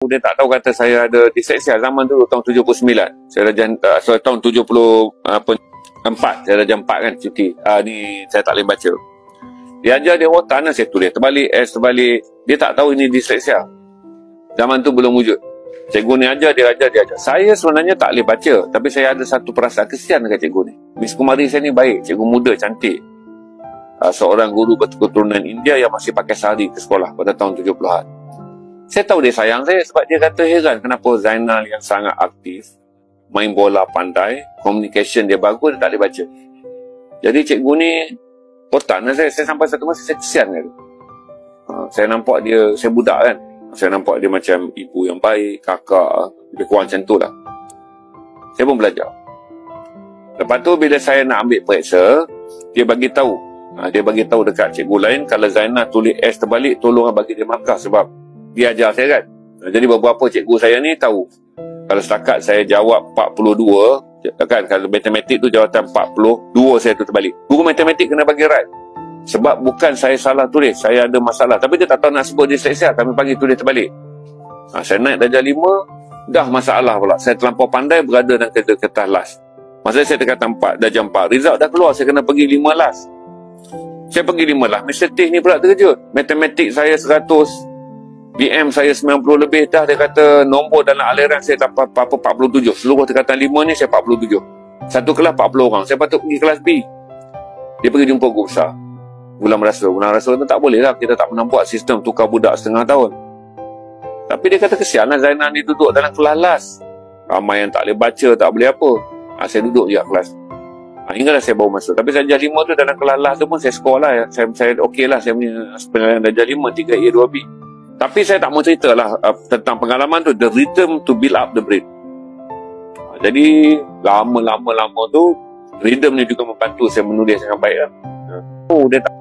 dia tak tahu kata saya ada disleksia. Zaman tu tahun 79. Saya dah tahun 74. Saya dah jam 4 kan cuti. Ni saya tak boleh baca. Dia ajar dia tanah saya tulis terbalik, S terbalik. Dia tak tahu ini disleksia. Zaman tu belum wujud. Cikgu ni ajar, dia ajar. Saya sebenarnya tak boleh baca, tapi saya ada satu perasaan kesian dekat cikgu ni. Miss Kumari saya ni baik, cikgu muda, cantik. Seorang guru berketurunan India yang masih pakai sari ke sekolah pada tahun 70-an. Saya tahu dia sayang saya sebab dia kata heran kenapa Zainal yang sangat aktif, main bola pandai, communication dia bagus, dia tak boleh baca. Jadi cikgu ni otak saya sampai satu masa saya kesian kan. Saya nampak dia, saya budak kan. Saya nampak dia macam ibu yang baik, kakak, lebih kurang macam tu lah. Saya pun belajar. Lepas tu bila saya nak ambil periksa, dia bagi tahu. Dia bagi tahu dekat cikgu lain, kalau Zainal tulis S terbalik, tolong bagi dia markah sebab dia ajar saya kan. Jadi beberapa cikgu saya ni tahu. Kalau setakat saya jawab 42, kan, kalau matematik tu jawatan 42 saya tu terbalik. Guru matematik kena bagi right. Sebab bukan saya salah tulis, saya ada masalah. Tapi dia tak tahu nak sebut disleksia, kami bagi tulis terbalik. Saya naik darjah 5, dah masalah pula. Saya terlampau pandai berada dalam kertas last. Masa saya dekat 4, darjah 4. Result dah keluar, saya kena pergi 5 last. Saya pergi 5 last. Mr. Teh ni pula terkejut. Matematik saya 100, BM saya 90 lebih. Dah dia kata nombor dalam aliran saya dapat 47. Seluruh tingkatan 5 ni saya 47. Satu kelas 40 orang. Saya patut pergi kelas B. Dia pergi jumpa guru besar. Gulam Rasul tu tak boleh lah, kita tak pernah buat sistem tukar budak setengah tahun. Tapi dia kata kesian lah Zainal ni duduk dalam kelas last. Ramai yang tak boleh baca, tak boleh apa. Saya duduk je kelas. Hinggalah saya baru masuk. Tapi darjah 5 tu dalam kelas last tu pun saya skor lah. Saya okey lah, saya punya penilaian darjah 5, 3A, 2B. Tapi saya tak mau cerita lah tentang pengalaman tu, the rhythm to build up the brain. Jadi lama tu rhythm ni juga membantu saya menulis dengan baik lah. Dia tak